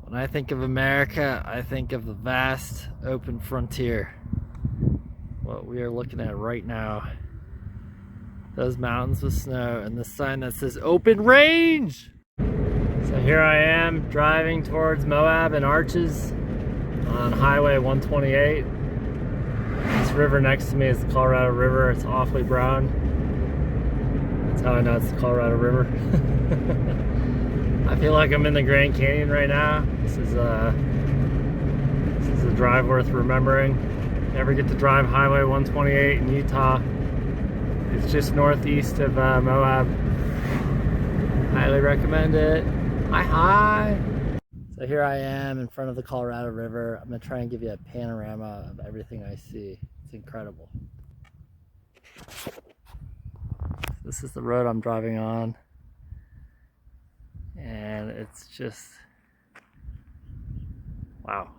When I think of America, I think of the vast open frontier. What we are looking at right now. Those mountains with snow and the sign that says open range. So here I am driving towards Moab and Arches on Highway 128. This river next to me is the Colorado River. It's awfully brown. That's how I know it's the Colorado River. I feel like I'm in the Grand Canyon right now. This is a drive worth remembering. If you ever get to drive Highway 128 in Utah, it's just northeast of Moab. Highly recommend it. Hi. So here I am in front of the Colorado River. I'm gonna try and give you a panorama of everything I see. It's incredible. This is the road I'm driving on. And it's just, wow.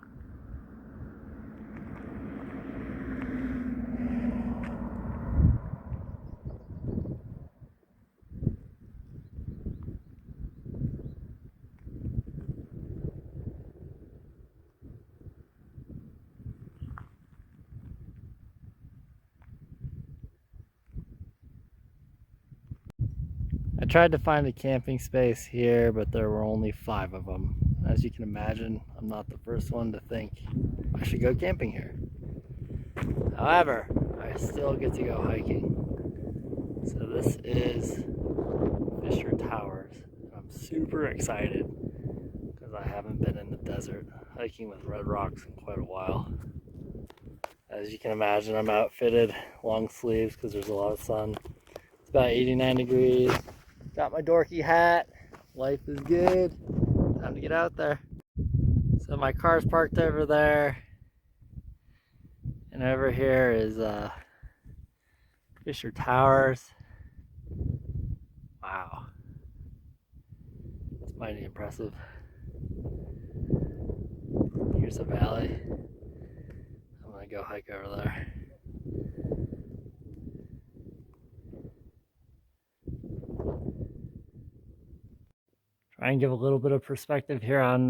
I tried to find a camping space here, but there were only 5 of them. As you can imagine, I'm not the first one to think I should go camping here. However, I still get to go hiking. So this is Fisher Towers. I'm super excited because I haven't been in the desert hiking with Red Rocks in quite a while. As you can imagine, I'm outfitted, long sleeves because there's a lot of sun. It's about 89 degrees. Got my dorky hat. Life is good. Time to get out there. So my car's parked over there. And over here is Fisher Towers. Wow. It's mighty impressive. Here's a valley. I'm gonna go hike over there. Try and give a little bit of perspective here on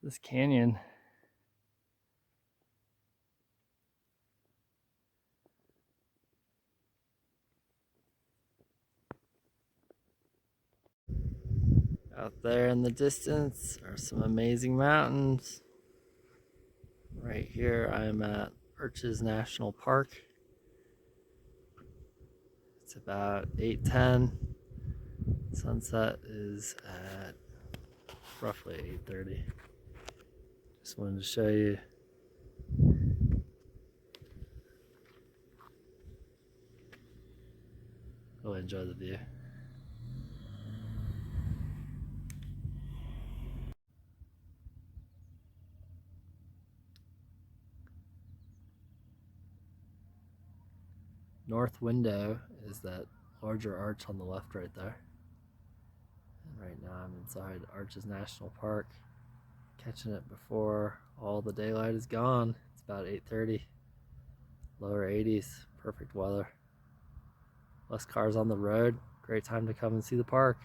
this canyon. Out there in the distance are some amazing mountains. Right here I'm at Arches National Park. It's about 8:10. Sunset is at roughly 8:30. Just wanted to show you. Really enjoy the view. North window is that larger arch on the left right there. And right now I'm inside Arches National Park, catching it before all the daylight is gone. It's about 8:30, lower 80s, perfect weather. Less cars on the road, great time to come and see the park.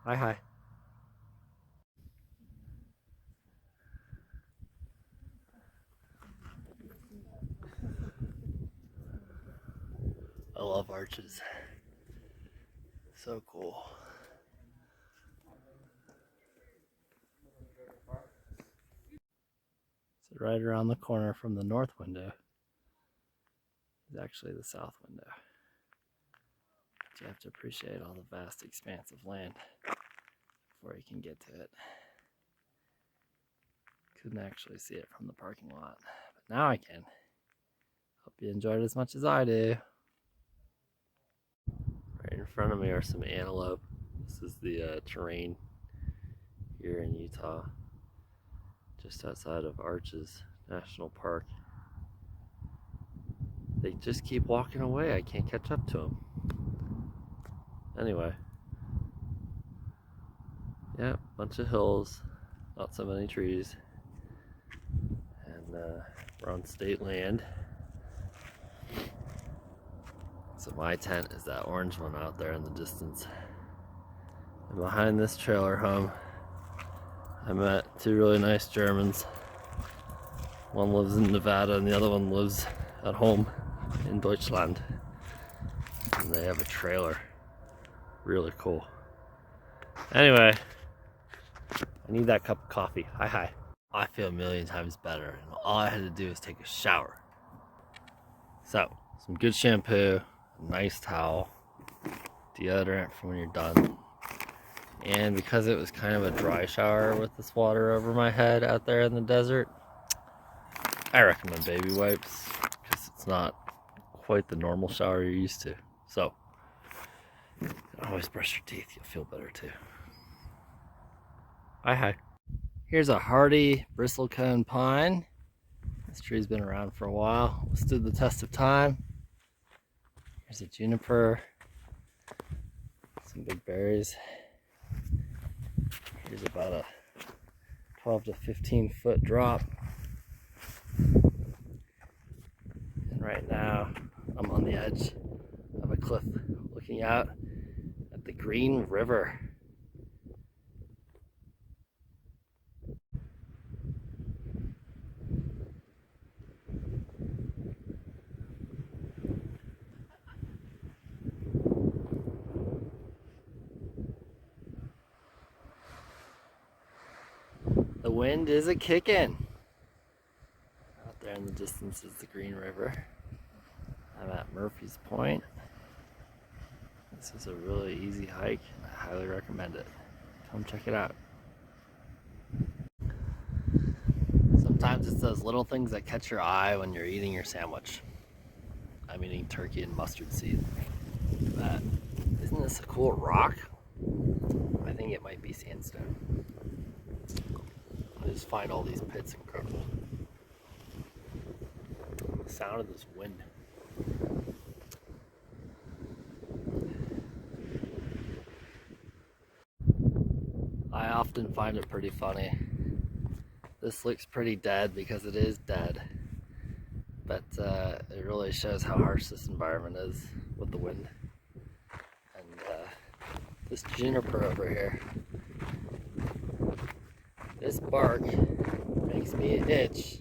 Hi. I love Arches. So cool. So right around the corner from the north window is actually the south window. But you have to appreciate all the vast expanse of land before you can get to it. Couldn't actually see it from the parking lot, but now I can. Hope you enjoyed it as much as I do. Right in front of me are some antelope. This is the terrain here in Utah, just outside of Arches National Park. They just keep walking away. I can't catch up to them. Anyway, yeah, bunch of hills, not so many trees, and we're on state land. So my tent is that orange one out there in the distance. Behind this trailer home, I met two really nice Germans. One lives in Nevada and the other one lives at home in Deutschland. And they have a trailer. Really cool. Anyway, I need that cup of coffee. Hi. I feel a million times better. And all I had to do was take a shower. So, some good shampoo, a nice towel, deodorant for when you're done. And because it was kind of a dry shower with this water over my head out there in the desert, I recommend baby wipes because it's not quite the normal shower you're used to. So, you can always brush your teeth, you'll feel better too. Hi. Here's a hardy bristlecone pine. This tree's been around for a while, stood the test of time. Here's a juniper, some big berries. Here's about a 12 to 15 foot drop. And right now, I'm on the edge of a cliff looking out at the Green River. The wind is a kickin'. Out there in the distance is the Green River. I'm at Murphy's Point. This is a really easy hike. I highly recommend it. Come check it out. Sometimes it's those little things that catch your eye when you're eating your sandwich. I'm eating turkey and mustard seed. But isn't this a cool rock? I think it might be sandstone. I just find all these pits incredible. The sound of this wind. I often find it pretty funny. This looks pretty dead because it is dead, but it really shows how harsh this environment is with the wind. And this juniper over here, this bark makes me itch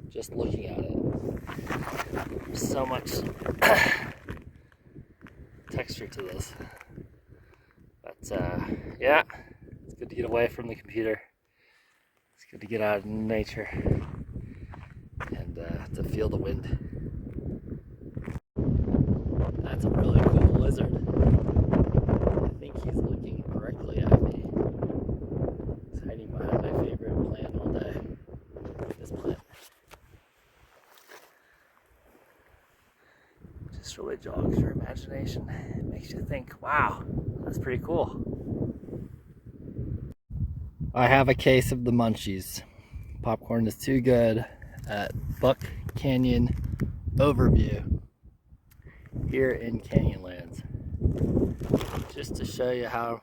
just looking at it. There's so much texture to this. But yeah, it's good to get away from the computer. It's good to get out in nature and to feel the wind. That's a really cool lizard. I think he's looking directly at me. He's hiding behind my favorite plant all day. This plant. Just really jogs your imagination. It makes you think, wow, that's pretty cool. I have a case of the munchies. Popcorn is too good at Buck Canyon Overview here in Canyonlands. Just to show you how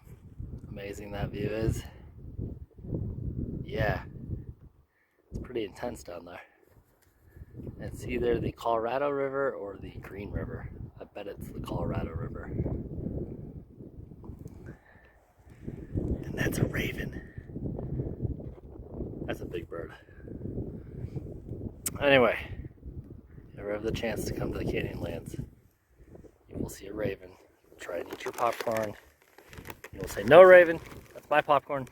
amazing that view is. Yeah, it's pretty intense down there. It's either the Colorado River or the Green River. I bet it's the Colorado River. And that's a raven. That's a big bird. Anyway, if you ever have the chance to come to the Canyonlands, you will see a raven. Try and eat your popcorn. You will say, "No, raven, that's my popcorn."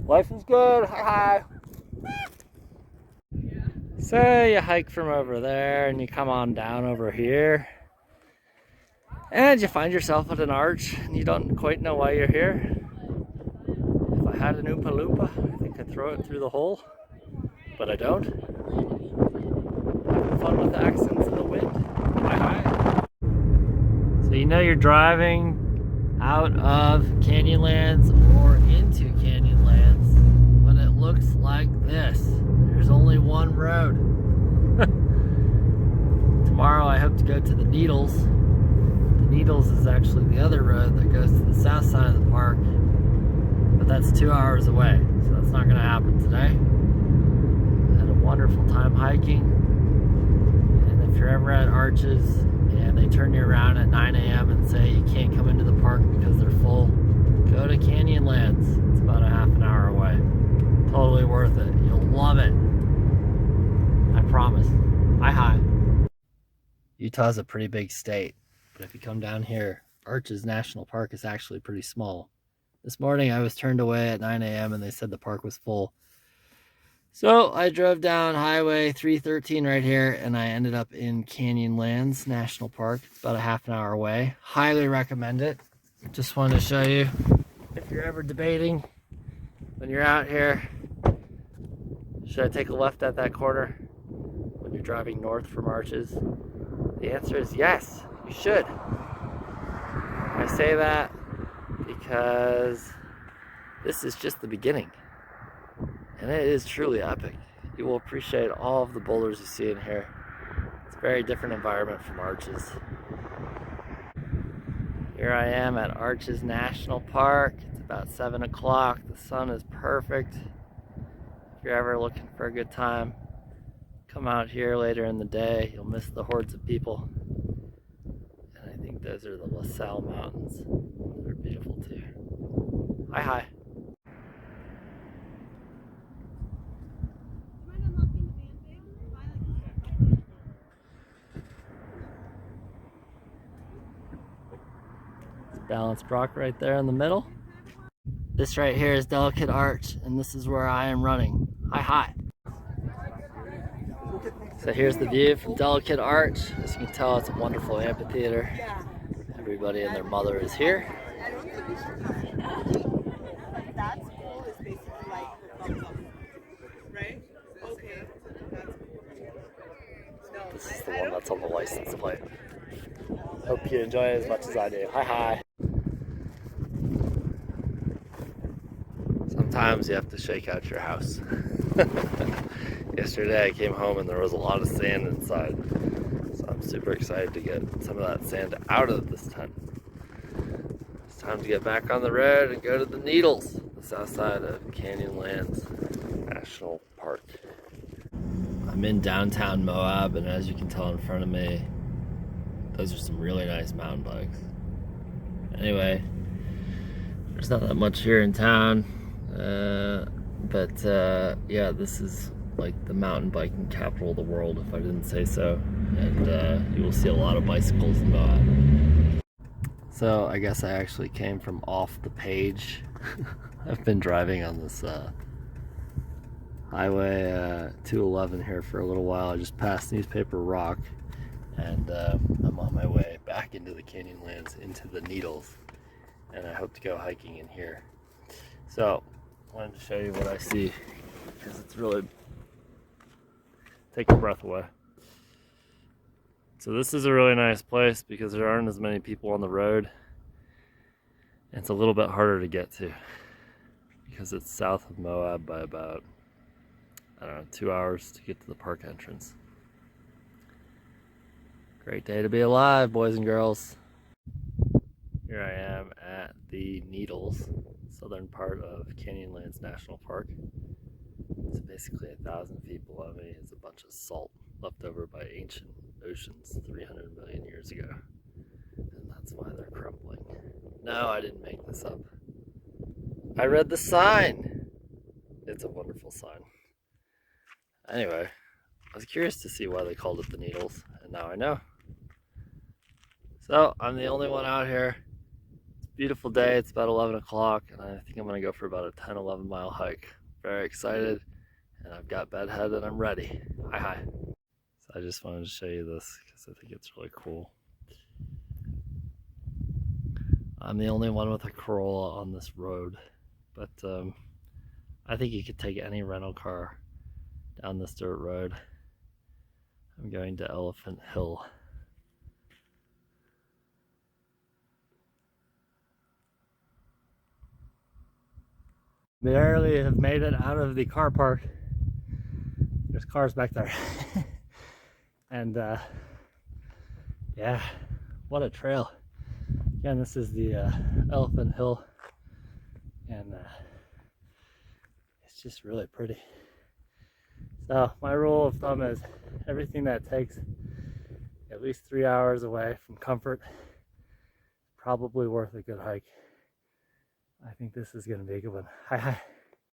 Life is good. Hi. So you hike from over there and you come on down over here. And you find yourself at an arch and you don't quite know why you're here. If I had an Oompa Loompa, I think I'd throw it through the hole, but I don't. Having fun with the accents of the wind. Hi. So you know you're driving out of Canyonlands or into Canyonlands when it looks like this. There's only one road. Tomorrow I hope to go to the Needles. Needles is actually the other road that goes to the south side of the park, but that's 2 hours away, so that's not going to happen today. I had a wonderful time hiking, and if you're ever at Arches and they turn you around at 9 a.m. and say you can't come into the park because they're full, go to Canyonlands. It's about a half an hour away. Totally worth it. You'll love it. I promise. Hi. Utah's a pretty big state, but if you come down here, Arches National Park is actually pretty small. This morning I was turned away at 9 a.m. and they said the park was full. So I drove down Highway 313 right here and I ended up in Canyonlands National Park. It's about a half an hour away. Highly recommend it. Just wanted to show you, if you're ever debating when you're out here, should I take a left at that corner when you're driving north from Arches? The answer is yes, you should. I say that because this is just the beginning. And it is truly epic. You will appreciate all of the boulders you see in here. It's a very different environment from Arches. Here I am at Arches National Park. It's about 7 o'clock. The sun is perfect. If you're ever looking for a good time, come out here later in the day. You'll miss the hordes of people. And I think those are the La Salle Mountains. They're beautiful too. Hi. Balanced rock right there in the middle. This right here is Delicate Arch, and this is where I am running. Hi. So here's the view from Delicate Arch. As you can tell, it's a wonderful amphitheater. Everybody and their mother is here. This is the one that's on the license plate. Hope you enjoy it as much as I do. Hi. Sometimes you have to shake out your house. Yesterday I came home and there was a lot of sand inside. So I'm super excited to get some of that sand out of this tent. It's time to get back on the road and go to the Needles, the south side of Canyonlands National Park. I'm in downtown Moab, and as you can tell in front of me, those are some really nice mountain bikes. Anyway, there's not that much here in town, but this is like the mountain biking capital of the world, if I didn't say so. And you will see a lot of bicycles in Moab. So I guess I actually came from off the page. I've been driving on this Highway 211 here for a little while. I just passed Newspaper Rock, and I'm on my way back into the Canyonlands, into the Needles, and I hope to go hiking in here. So I wanted to show you what I see, because it's really take your breath away. So this is a really nice place because there aren't as many people on the road. It's a little bit harder to get to because it's south of Moab by about, 2 hours to get to the park entrance. Great day to be alive, boys and girls. Here I am at the Needles, southern part of Canyonlands National Park. It's basically 1,000 feet below me. It's a bunch of salt left over by ancient oceans 300 million years ago. And that's why they're crumbling. No, I didn't make this up. I read the sign. It's a wonderful sign. Anyway, I was curious to see why they called it the Needles, and now I know. So, I'm the only one out here. It's a beautiful day. It's about 11 o'clock, and I think I'm going to go for about a 10-11 mile hike. Very excited, and I've got bed head and I'm ready. Hi. So I just wanted to show you this because I think it's really cool. I'm the only one with a Corolla on this road, but I think you could take any rental car down this dirt road. I'm going to Elephant Hill. Barely have made it out of the car park. There's cars back there. And yeah, what a trail. Again, this is the Elephant Hill, and it's just really pretty. So my rule of thumb is everything that takes At least 3 hours away from comfort. Probably worth a good hike. I think this is gonna be a good one. Hi, hi.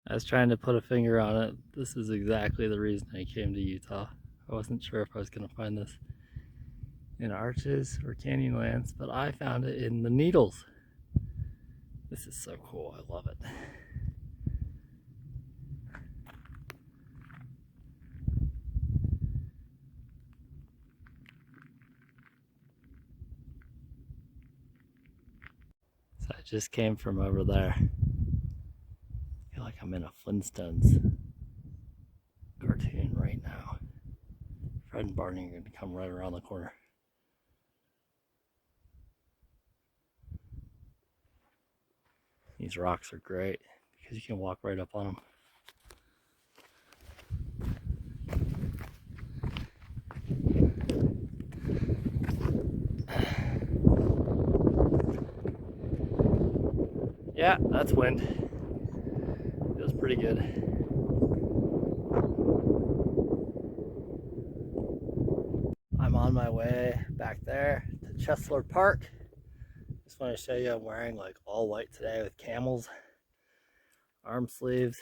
I was trying to put a finger on it. This is exactly the reason I came to Utah. I wasn't sure if I was gonna find this in Arches or Canyonlands, but I found it in the Needles. This is so cool, I love it. So I just came from over there. I feel like I'm in a Flintstones cartoon right now. Fred and Barney are gonna come right around the corner. These rocks are great because you can walk right up on them. Yeah, that's wind. Feels pretty good. I'm on my way back there to Chesler Park. Just want to show you I'm wearing like all white today with camels, arm sleeves,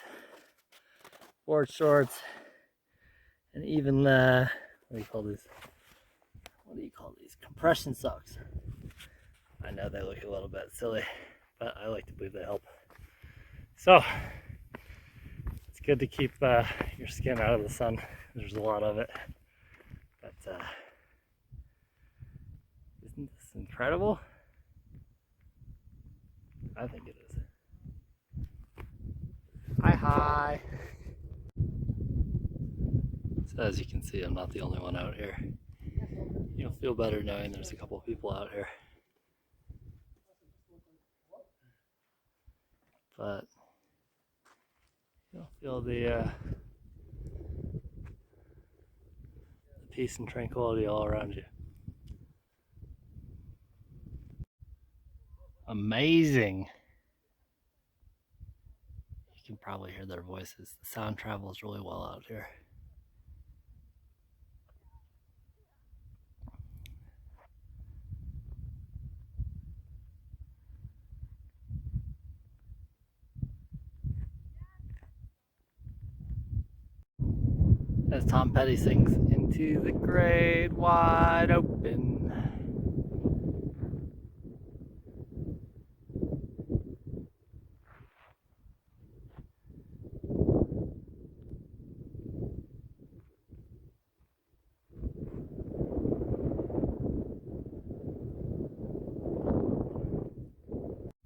board shorts, and even what do you call these? What do you call these? Compression socks. I know they look a little bit silly, but I like to believe they help. So it's good to keep your skin out of the sun. There's a lot of it, but isn't this incredible? I think it is. Hi, hi. So as you can see, I'm not the only one out here. You'll feel better knowing there's a couple people out here. But you'll feel the peace and tranquility all around you. Amazing. You can probably hear their voices. The sound travels really well out here. As Tom Petty sings, into the great wide open.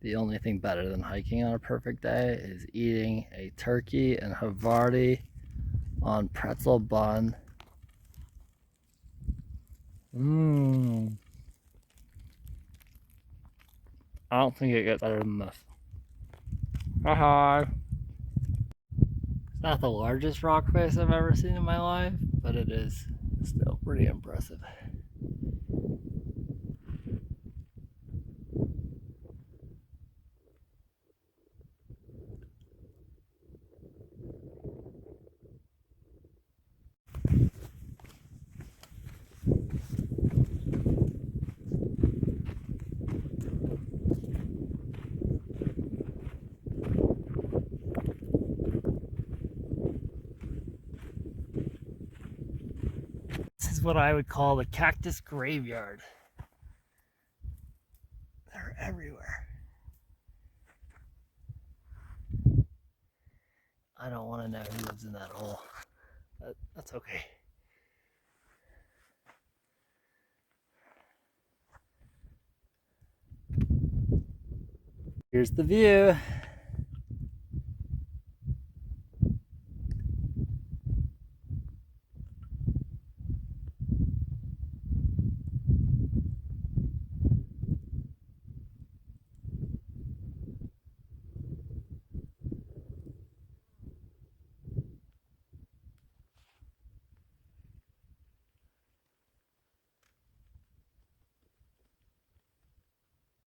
The only thing better than hiking on a perfect day is eating a turkey and Havarti on pretzel bun. Mmm. I don't think it gets better than this. Hi. It's not the largest rock face I've ever seen in my life, but it is still pretty impressive. This is what I would call the cactus graveyard. They're everywhere. I don't want to know who lives in that hole, but that's okay. Here's the view.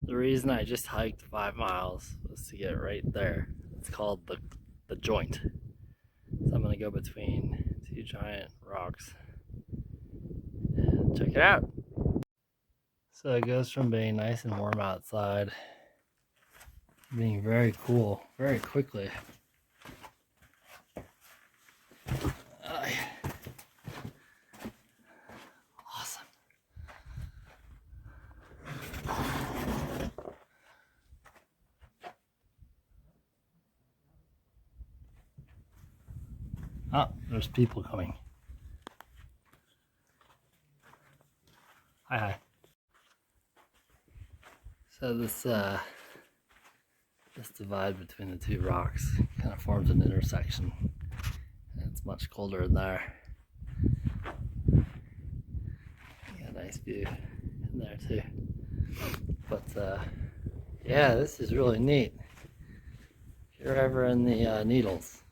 The reason I just hiked 5 miles was to get right there. It's called the joint. So I'm gonna go between two giant rocks and check it out. So it goes from being nice and warm outside to being very cool very quickly. Awesome. Oh, there's people coming. Hi, hi. So this divide between the two rocks kind of forms an intersection. And it's much colder in there. Yeah, nice view in there too. But yeah, this is really neat. If you're ever in the Needles,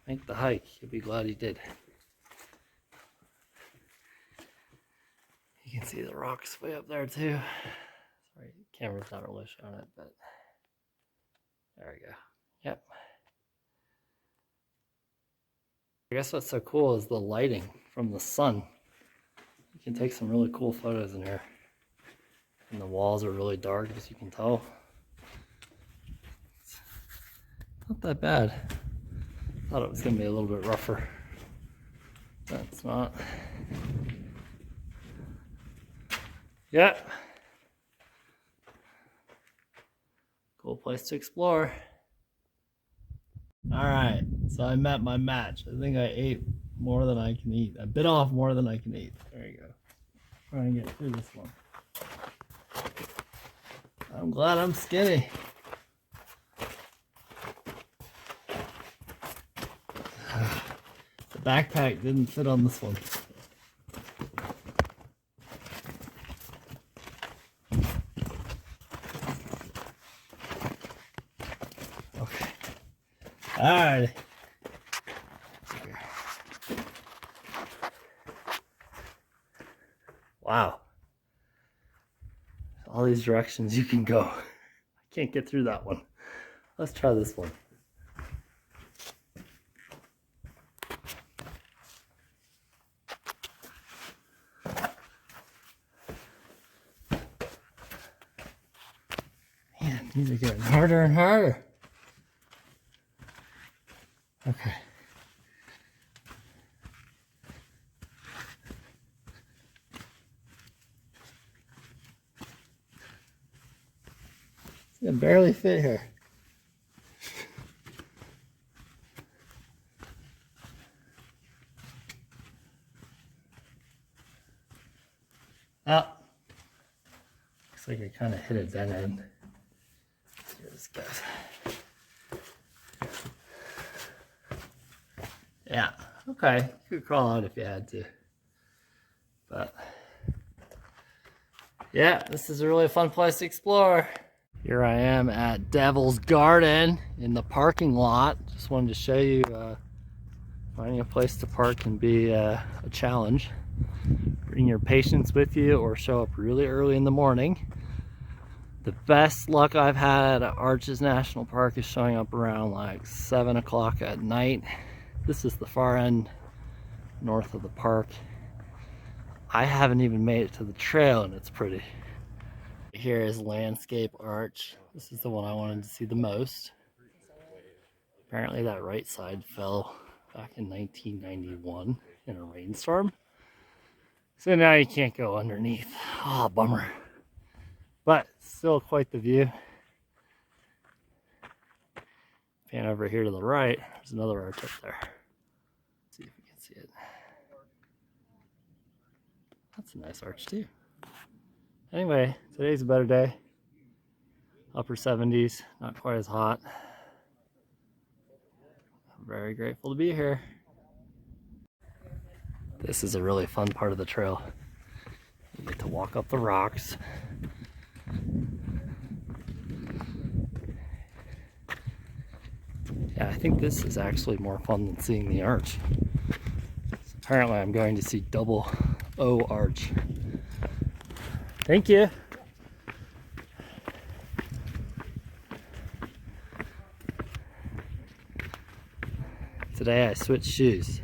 make the hike. You'll be glad you did. You can see the rocks way up there too. Sorry, the camera's not really showing it, but there we go. Yep. I guess what's so cool is the lighting from the sun. You can take some really cool photos in here. And the walls are really dark, as you can tell. It's not that bad. Thought it was going to be a little bit rougher. But it's not. Yeah. Cool place to explore. Alright, so I met my match. I think I ate more than I can eat. I bit off more than I can eat. There you go. Trying to get through this one. I'm glad I'm skinny. The backpack didn't fit on this one. Okay. Alright. Wow. All these directions you can go. I can't get through that one. Let's try this one. Man, these are getting harder and harder. Okay. I can barely fit here. Oh, looks like I kind of hit a dead end. Let's see where this goes. Yeah, okay. You could crawl out if you had to. But yeah, this is a really fun place to explore. Here I am at Devil's Garden in the parking lot. Just wanted to show you finding a place to park can be a challenge. Bring your patients with you or show up really early in the morning. The best luck I've had at Arches National Park is showing up around like 7 o'clock at night. This is the far end north of the park. I haven't even made it to the trail and it's pretty. Here is Landscape Arch. This is the one I wanted to see the most. Apparently that right side fell back in 1991 in a rainstorm. So now you can't go underneath. Oh, bummer. But still quite the view. Pan over here to the right, there's another arch up there. Let's see if we can see it. That's a nice arch too. Anyway, today's a better day. Upper 70s, not quite as hot. I'm very grateful to be here. This is a really fun part of the trail. You get to walk up the rocks. Yeah, I think this is actually more fun than seeing the arch. Apparently I'm going to see double O arch. Thank you. Today I switched shoes.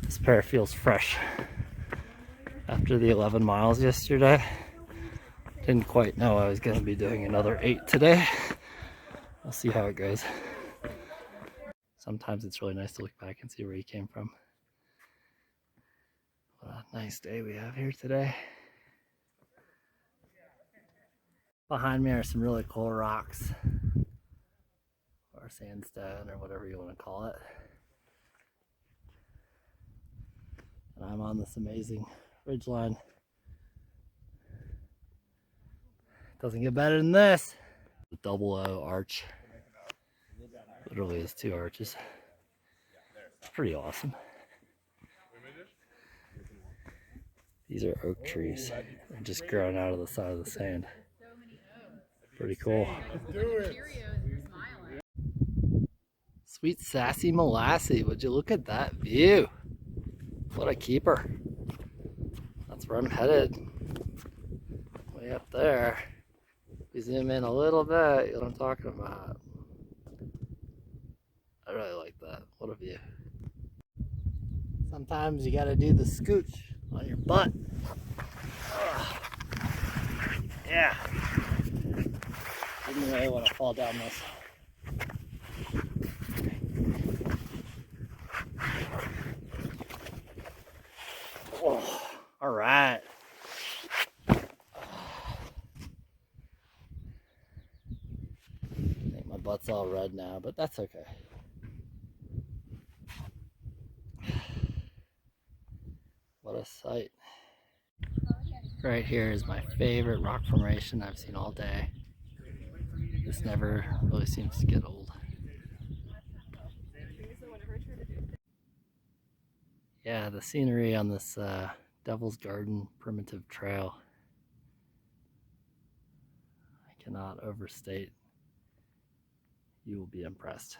This pair feels fresh. Got after the 11 miles yesterday. Didn't quite know I was going to be doing another 8 today. We'll see how it goes. Sometimes it's really nice to look back and see where you came from. What a nice day we have here today. Behind me are some really cool rocks, or sandstone, or whatever you want to call it. And I'm on this amazing ridgeline. Doesn't get better than this. The double O arch. Literally is 2 arches. It's pretty awesome. These are oak trees. They're just growing out of the side of the sand. Pretty cool. Sweet sassy Molassy, would you look at that view? What a keeper. That's where I'm headed. Way up there. We zoom in a little bit, you know what I'm talking about. I really like that. What a view. Sometimes you gotta do the scooch on your butt. Ugh. Yeah. Didn't really want to fall down this. Oh, all right. I think my butt's all red now, but that's okay. What a sight. Right here is my favorite rock formation I've seen all day. This never really seems to get old. Yeah, the scenery on this Devil's Garden primitive trail, I cannot overstate. You will be impressed.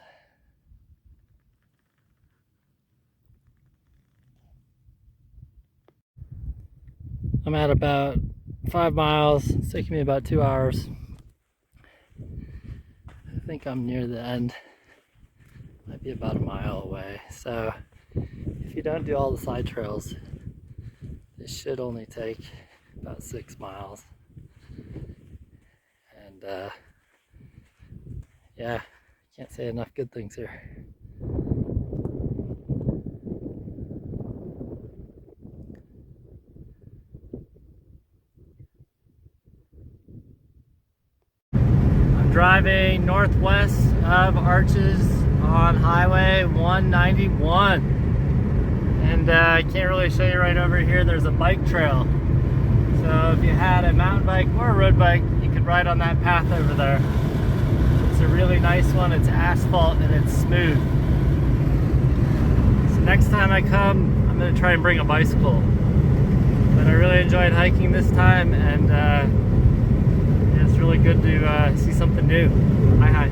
I'm at about 5 miles. It's taking me about 2 hours. I think I'm near the end. Might be about a mile away. So if you don't do all the side trails, this should only take about 6 miles. And yeah, can't say enough good things here. Driving northwest of Arches on Highway 191, and I can't really show you right over here. There's a bike trail, so if you had a mountain bike or a road bike, you could ride on that path over there. It's a really nice one. It's asphalt and it's smooth. So next time I come, I'm going to try and bring a bicycle, but I really enjoyed hiking this time, and it's really good to see something new. Hi.